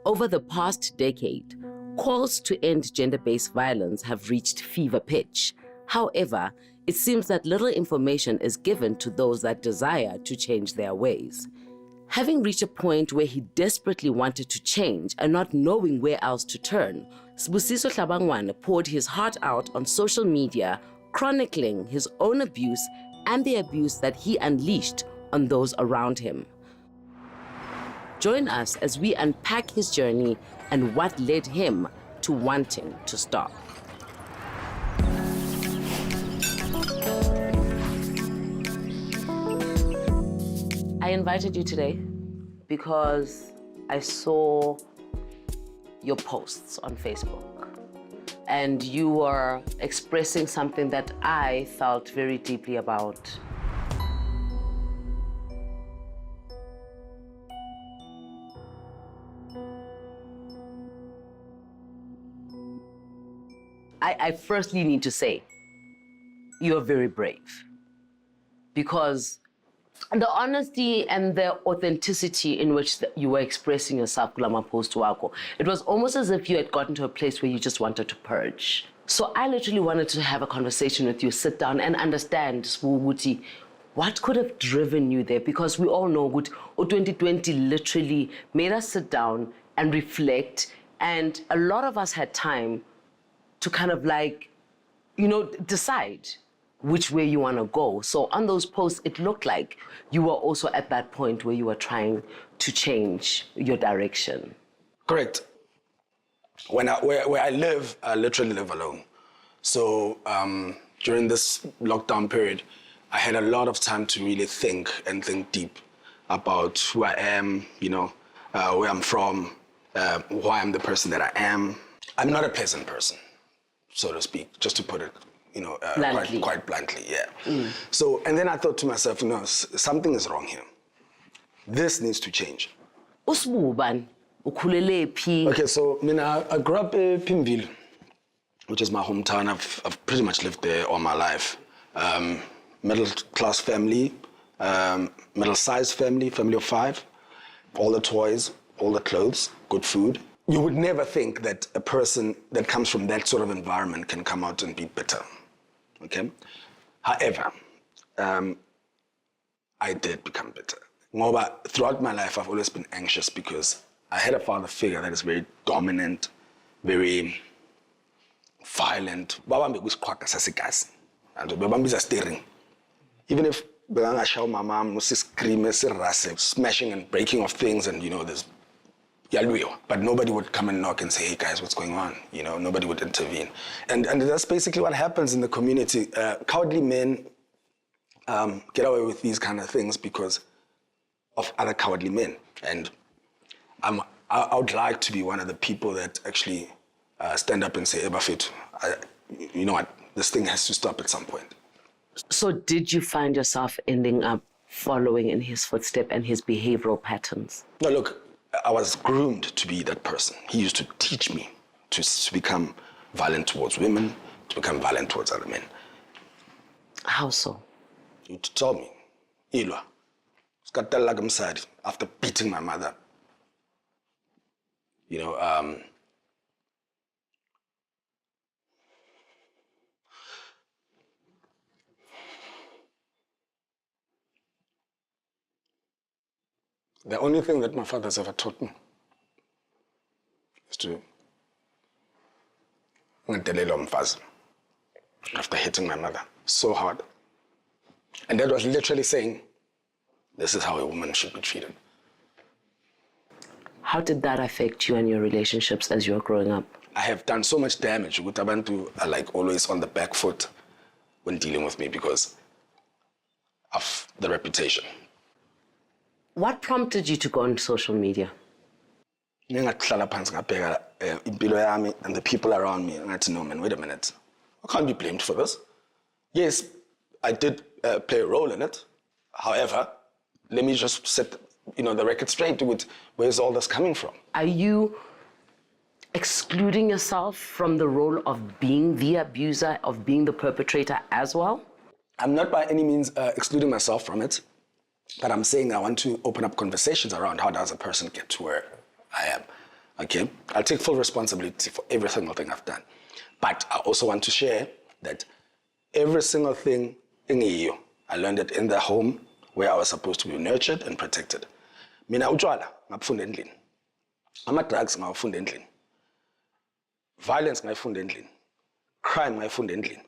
Over the past decade, calls to end gender-based violence have reached fever pitch. However, it seems that little information is given to those that desire to change their ways. Having reached a point where he desperately wanted to change and not knowing where else to turn, Sibusiso Hlabangwane poured his heart out on social media, chronicling his own abuse and the abuse that he unleashed on those around him. Join us as we unpack his journey and what led him to wanting to stop. I invited you today because I saw your posts on Facebook and you were expressing something that I felt very deeply about. I firstly need to say, you're very brave because the honesty and the authenticity in which you were expressing yourself, Kulama post wako, it was almost as if you had gotten to a place where you just wanted to purge. So I literally wanted to have a conversation with you, sit down and understand, Swuguti, what could have driven you there? Because we all know 2020 literally made us sit down and reflect, and a lot of us had time to kind of decide which way you want to go. So on those posts, it looked like you were also at that point where you were trying to change your direction. Correct. Where I live, I literally live alone. So during this lockdown period, I had a lot of time to really think and think deep about who I am, where I'm from, why I'm the person that I am. I'm not a pleasant person, so to speak, just to put it quite bluntly, yeah. So, and then I thought to myself, something is wrong here. This needs to change. Okay, so I grew up in Pimville, which is my hometown. I've pretty much lived there all my life. Middle-class family, middle-sized family of 5. All the toys, all the clothes, good food. You would never think that a person that comes from that sort of environment can come out and be bitter. Okay? However, I did become bitter. Throughout my life, I've always been anxious because I had a father figure that is very dominant, very violent. Even if I show my mom, screaming, smashing and breaking of things, and there's but nobody would come and knock and say, hey guys, what's going on? Nobody would intervene. And that's basically what happens in the community. Cowardly men get away with these kind of things because of other cowardly men. And I would like to be one of the people that actually stand up and say, Ebafit, you know what, this thing has to stop at some point. So did you find yourself ending up following in his footsteps and his behavioral patterns? No, look, I was groomed to be that person. He used to teach me to become violent towards women, to become violent towards other men. How so? He told me, Ilwa, after beating my mother, the only thing that my father's ever taught me is to after hitting my mother so hard. And that was literally saying, this is how a woman should be treated. How did that affect you and your relationships as you were growing up? I have done so much damage. Abantu are always on the back foot when dealing with me because of the reputation. What prompted you to go on social media? And the people around me, I had to know, man, wait a minute. I can't be blamed for this. Yes, I did play a role in it. However, let me just set the record straight with where's all this coming from. Are you excluding yourself from the role of being the abuser, of being the perpetrator as well? I'm not by any means excluding myself from it. But I'm saying I want to open up conversations around how does a person get to where I am. Okay? I'll take full responsibility for every single thing I've done. But I also want to share that every single thing in EU, I learned it in the home where I was supposed to be nurtured and protected. Mina utshwala ngabufunda endlini. Ama-drugs ngawafunda endlini. Violence ngayifunda endlini. Crime ngayifunda endlini.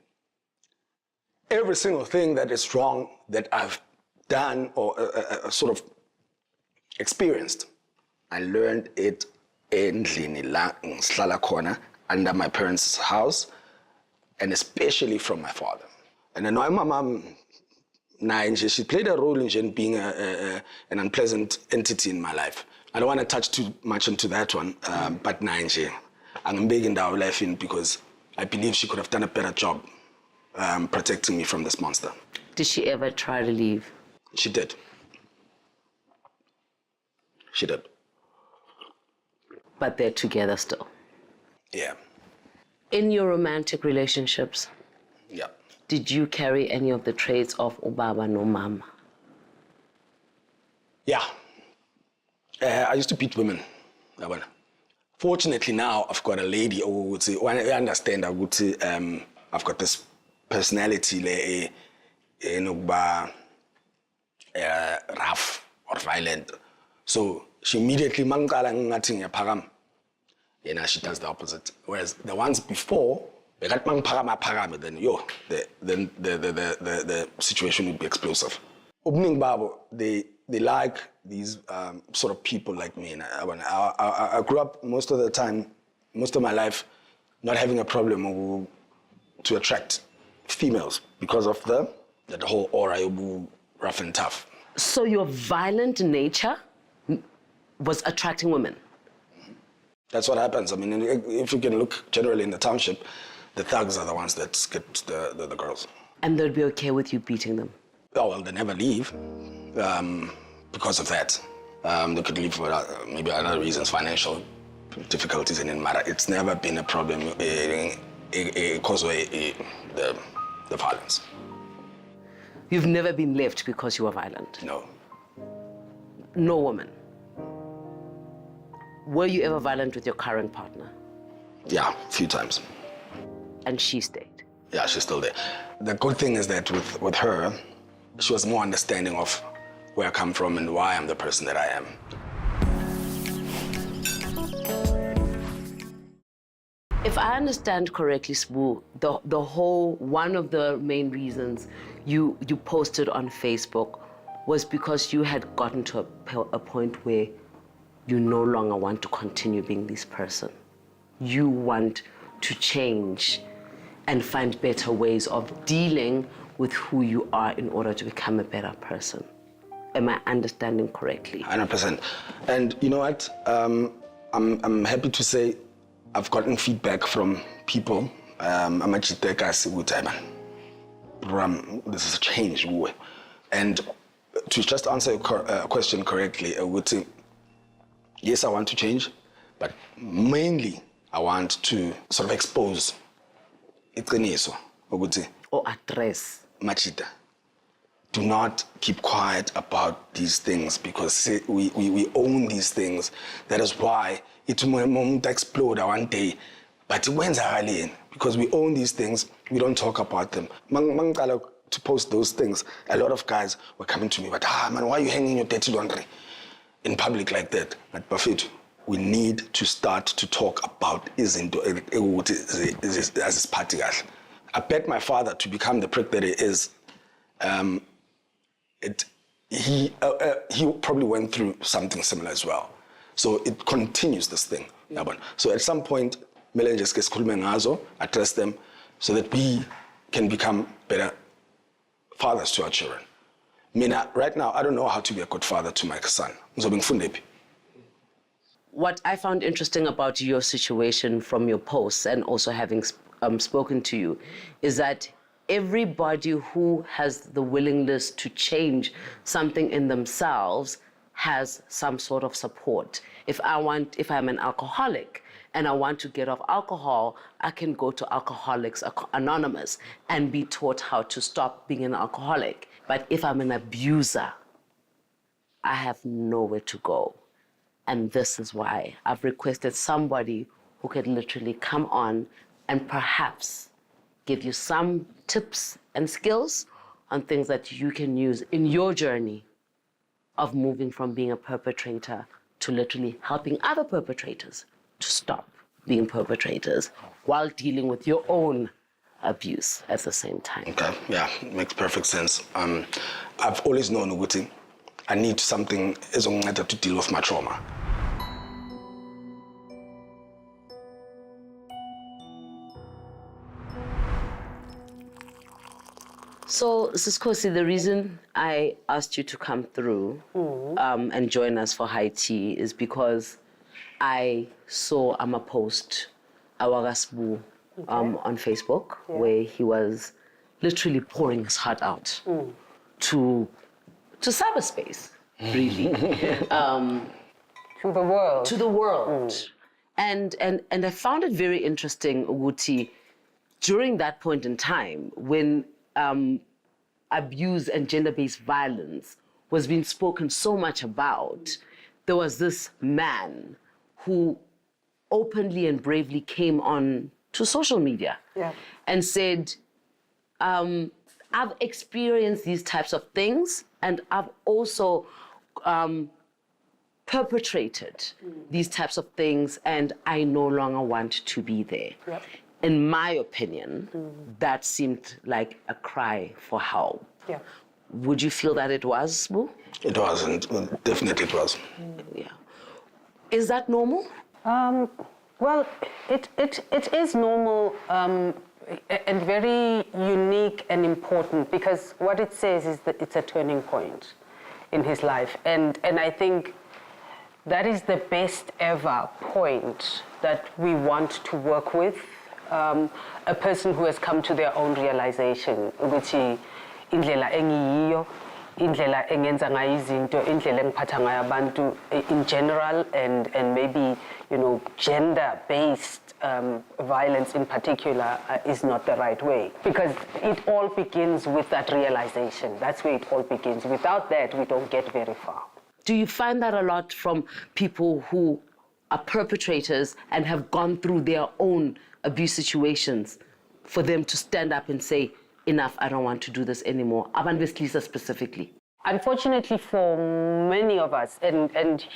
Every single thing that is wrong that I've done or sort of experienced, I learned it endlini la ngihlala khona under my parents' house, and especially from my father. And I know my mom, she played a role in being an unpleasant entity in my life. I don't want to touch too much into that one, but I'm big in our life because I believe she could have done a better job protecting me from this monster. Did she ever try to leave? She did. She did. But they're together still? Yeah. In your romantic relationships? Yeah. Did you carry any of the traits of Ubaba no Mama? Yeah. I used to beat women. Fortunately now, I've got a lady who would say, when I understand, I would say, I've got this personality, rough or violent. So she immediately, she does the opposite. Whereas the ones before, then the situation would be explosive. They like these sort of people like me. And I grew up most of the time, most of my life, not having a problem to attract females because of that whole aura, rough and tough. So your violent nature was attracting women? That's what happens. I mean, if you can look generally in the township, the thugs are the ones that get the girls. And they'd be okay with you beating them? Oh, well, they never leave because of that. They could leave for maybe other reasons, financial difficulties, and it matter. It's never been a problem because of the violence. You've never been left because you were violent? No. No woman? Were you ever violent with your current partner? Yeah, a few times. And she stayed? Yeah, she's still there. The good thing is that with her, she was more understanding of where I come from and why I'm the person that I am. If I understand correctly, Sbu, the whole, one of the main reasons you posted on Facebook was because you had gotten to a point where you no longer want to continue being this person. You want to change and find better ways of dealing with who you are in order to become a better person. Am I understanding correctly? 100%. And you know what? I'm happy to say I've gotten feedback from people. This is a change. And to just answer your question correctly, I would say, yes, I want to change, but mainly I want to sort of expose iqiniso, or address. Machita. Do not keep quiet about these things because we own these things. That is why it won't explode one day. But when's because we own these things, we don't talk about them. To post those things, a lot of guys were coming to me, but man, why are you hanging your dirty laundry in public like that? But Buffett, we need to start to talk about as party. I bet my father to become the prick that he is. He probably went through something similar as well. So it continues this thing. So at some point, address them so that we can become better fathers to our children. Right now, I don't know how to be a good father to my son. What I found interesting about your situation from your posts and also having spoken to you is that everybody who has the willingness to change something in themselves has some sort of support. If I'm an alcoholic and I want to get off alcohol, I can go to Alcoholics Anonymous and be taught how to stop being an alcoholic. But if I'm an abuser, I have nowhere to go. And this is why I've requested somebody who can literally come on and perhaps give you some tips and skills on things that you can use in your journey of moving from being a perpetrator to literally helping other perpetrators to stop being perpetrators while dealing with your own abuse at the same time. Okay, yeah, makes perfect sense. I've always known ukuthi I need something ezonginceda to deal with my trauma. So, Siskosi, the reason I asked you to come through and join us for high tea is because I saw a post, Awagasbu, on Facebook, where he was literally pouring his heart out to cyberspace, really. To the world. To the world. And I found it very interesting, Uguti, during that point in time when abuse and gender-based violence was being spoken so much about, there was this man who openly and bravely came on to social media and said, I've experienced these types of things and I've also perpetrated these types of things and I no longer want to be there. Yep. In my opinion, that seemed like a cry for help. Yeah. Would you feel that it was, Boo? It was, and definitely it was. Yeah. Is that normal? Well, it is normal and very unique and important because what it says is that it's a turning point in his life. And I think that is the best ever point that we want to work with. A person who has come to their own realization, ukuthi indlela engiyiyo, indlela engenza ngayo izinto, indlela engiphatha ngayo abantu in general, and maybe, you know, gender-based violence in particular is not the right way. Because it all begins with that realization. That's where it all begins. Without that, we don't get very far. Do you find that a lot from people who are perpetrators and have gone through their own abuse situations for them to stand up and say, enough, I don't want to do this anymore? Abantu besilisa specifically. Unfortunately for many of us, and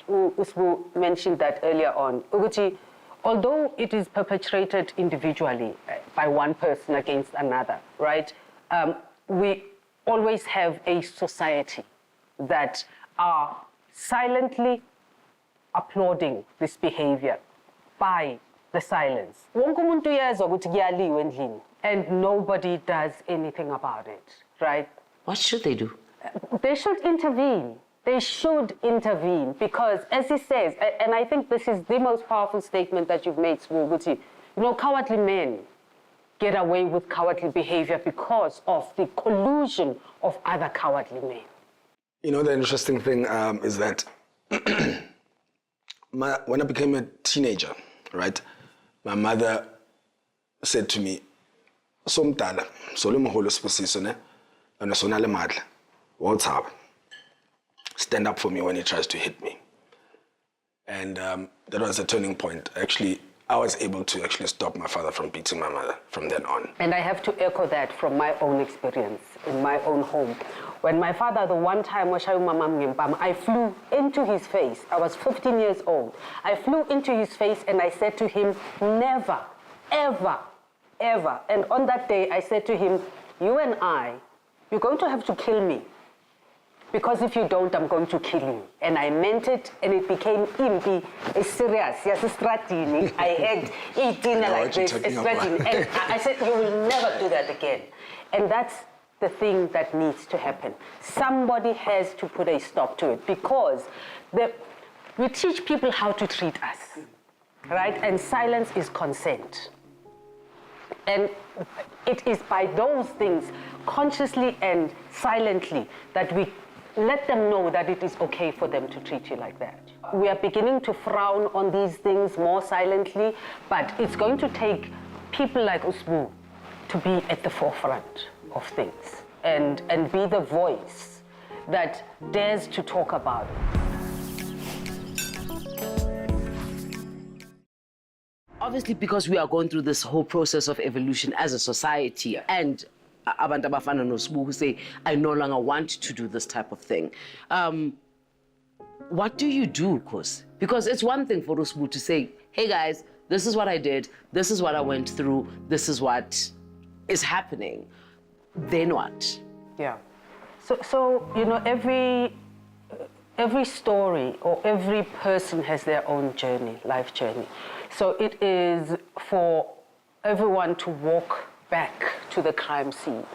Usbu mentioned that earlier on, ukuthi, although it is perpetrated individually by one person against another, right? We always have a society that are silently applauding this behavior by the silence. Wonke umuntu uyezwa ukuthi kuyaliwa endlini, and nobody does anything about it, right? What should they do? They should intervene. They should intervene because, as he says, and I think this is the most powerful statement that you've made, Swuguti, you know, cowardly men get away with cowardly behavior because of the collusion of other cowardly men. You know, the interesting thing is that when I became a teenager, right, my mother said to me, "Somtala, solo moholo sposiso ne, and sonale madla, what's up? Stand up for me when he tries to hit me." And that was a turning point. Actually, I was able to actually stop my father from beating my mother from then on. And I have to echo that from my own experience in my own home. When my father, the one time I flew into his face. I was 15 years old. I flew into his face and I said to him, never, ever, ever. And on that day, I said to him, you and I, you're going to have to kill me. Because if you don't, I'm going to kill you. And I meant it, and it became impi, serious. Yes, stratini. I had 18 like this, stratini. And I said, you will never do that again. And that's the thing that needs to happen. Somebody has to put a stop to it because we teach people how to treat us, right? And silence is consent. And it is by those things, consciously and silently, that we let them know that it is okay for them to treat you like that. We are beginning to frown on these things more silently, but it's going to take people like Usbu to be at the forefront of things and be the voice that dares to talk about it. obviously, because we are going through this whole process of evolution as a society, and abantu abafana noSbu who say, I no longer want to do this type of thing. What do you do, Kos? Because it's one thing for Usbu to say, hey guys, this is what I did, this is what I went through, this is what is happening. Then what? Yeah. So you know, every story or every person has their own journey, life journey. So it is for everyone to walk back to the crime scene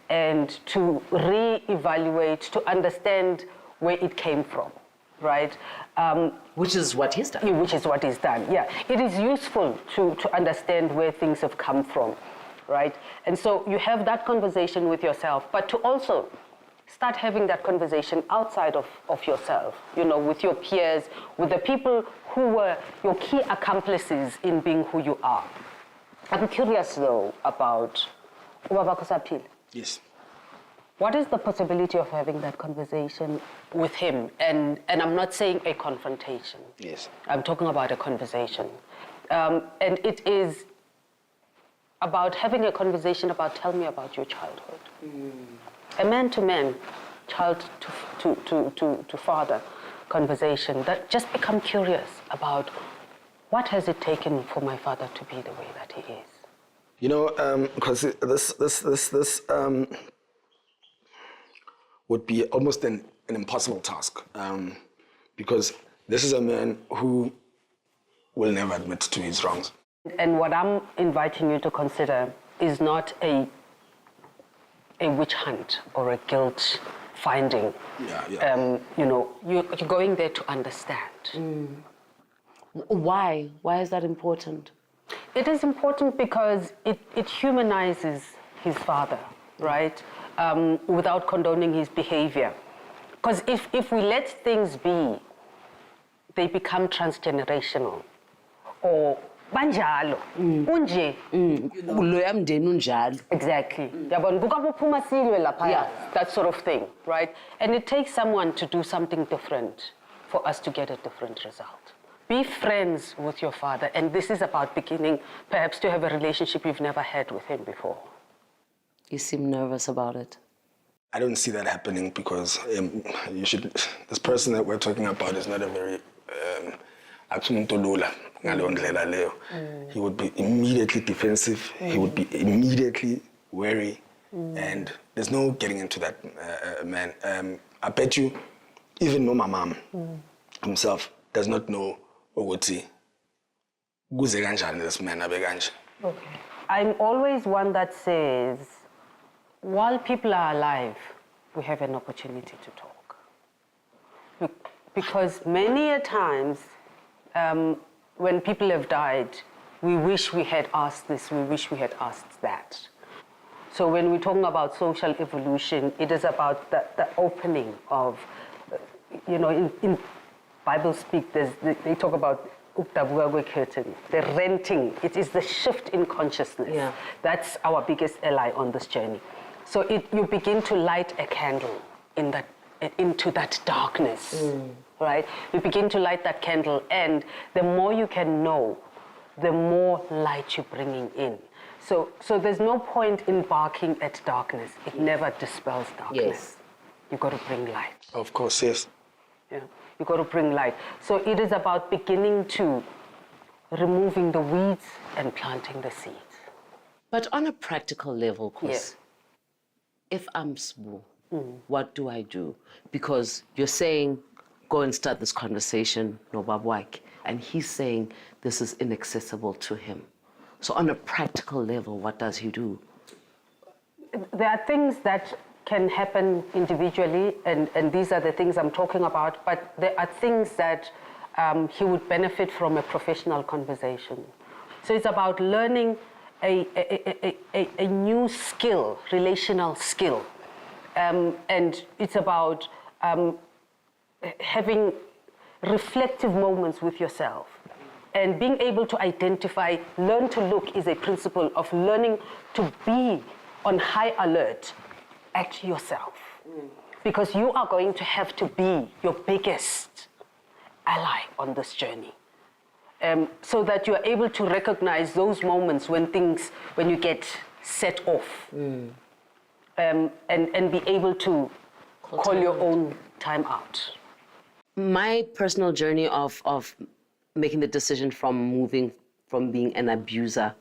and to re-evaluate, to understand where it came from, right? Which is what he's done. Which is what he's done, yeah. It is useful to understand where things have come from, right? And so you have that conversation with yourself, but to also start having that conversation outside of yourself, you know, with your peers, with the people who were your key accomplices in being who you are. I'm curious, though, about Ubaba Kosapil. Yes. What is the possibility of having that conversation with him? And I'm not saying a confrontation. Yes. I'm talking about a conversation. And it is about having a conversation about, tell me about your childhood. A man-to-man, child to father conversation, that just become curious about what has it taken for my father to be the way that he is. You know, because this would be almost an impossible task, because this is a man who will never admit to his wrongs. And what I'm inviting you to consider is not a witch hunt or a guilt finding. Yeah. You know, you're going there to understand. Why? Why is that important? It is important because it humanizes his father, right? Without condoning his behavior. Because if we let things be, they become transgenerational. Or banjalo, unje. Loya mndeni unjalo. Exactly. Yeah, that sort of thing, right? And it takes someone to do something different for us to get a different result. Be friends with your father, and this is about beginning perhaps to have a relationship you've never had with him before. You seem nervous about it. I don't see that happening because this person that we're talking about is not a very he would be immediately defensive, he would be immediately wary, and there's no getting into that, man. I bet you, even my mom himself does not know ukuthi kuze kanjani this man abe kanje. Okay. I'm always one that says, while people are alive, we have an opportunity to talk. Because many a times, when people have died, we wish we had asked this, we wish we had asked that. So when we're talking about social evolution, it is about the opening of, you know, in Bible speak, they talk about curtain, the renting. It is the shift in consciousness. Yeah. That's our biggest ally on this journey. So you begin to light a candle into that darkness, right? You begin to light that candle, and the more you can know, the more light you're bringing in. So there's no point in barking at darkness. It never dispels darkness. Yes. You've got to bring light. Of course, yes. Yeah. You've got to bring light. So it is about beginning to removing the weeds and planting the seeds. But on a practical level, Kos, Yes. if I'm Sbu, what do I do? Because you're saying, go and start this conversation, no babwak, and he's saying this is inaccessible to him. So on a practical level, what does he do? There are things that can happen individually, and these are the things I'm talking about, but there are things that he would benefit from a professional conversation. So it's about learning a new skill, relational skill. And it's about having reflective moments with yourself and being able to identify, learn to look is a principle of learning to be on high alert at yourself. Because you are going to have to be your biggest ally on this journey. so that you're able to recognize those moments when you get set off, and be able to call your own time out. My personal journey of making the decision from moving from being an abuser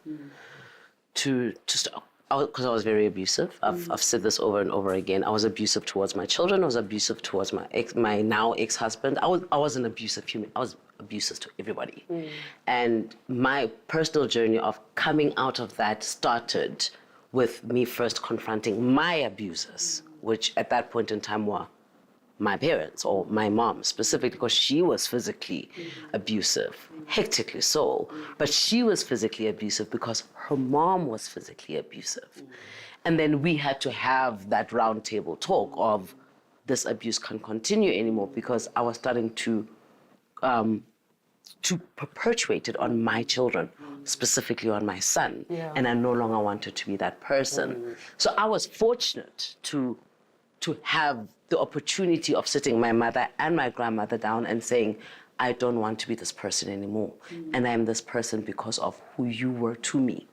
to stop, because I was very abusive. I've said this over and over again. I was abusive towards my children. I was abusive towards my now ex-husband. I was an abusive human. I was abusive to everybody. And my personal journey of coming out of that started with me first confronting my abusers, which at that point in time were my parents, or my mom specifically, because she was physically abusive, hectically so, but she was physically abusive because her mom was physically abusive. And then we had to have that round table talk of this abuse can't continue anymore, because I was starting to perpetuate it on my children, specifically on my son, and I no longer wanted to be that person. So I was fortunate to have the opportunity of sitting my mother and my grandmother down and saying, I don't want to be this person anymore. And I am this person because of who you were to me.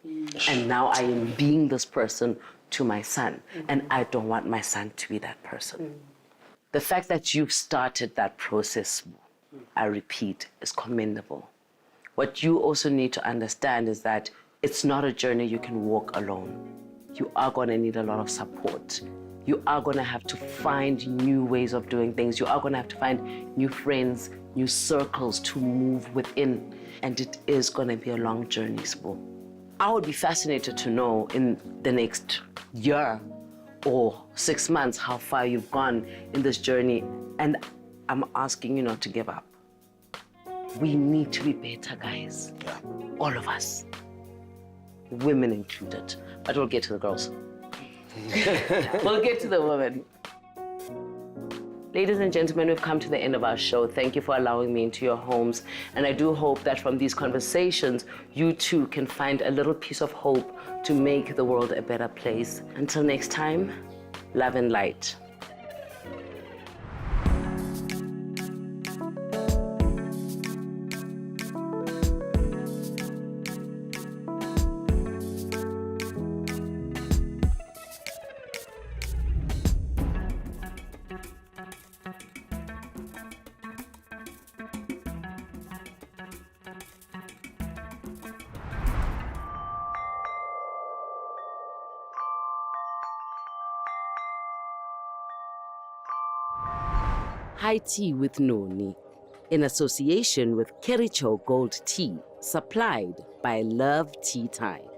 And now I am being this person to my son. And I don't want my son to be that person. The fact that you've started that process, I repeat, is commendable. What you also need to understand is that it's not a journey you can walk alone. You are going to need a lot of support. You are going to have to find new ways of doing things. You are going to have to find new friends, new circles to move within. And it is going to be a long journey, Sbo. I would be fascinated to know in the next year or 6 months how far you've gone in this journey. And I'm asking you not to give up. We need to be better, guys. Yeah. All of us. Women included. But we'll get to the girls. We'll get to the women. Ladies and gentlemen, we've come to the end of our show. Thank you for allowing me into your homes. And I do hope that from these conversations, you too can find a little piece of hope to make the world a better place. Until next time, love and light. High Tea with Noni, in association with Kericho Gold Tea, supplied by Love Tea Time.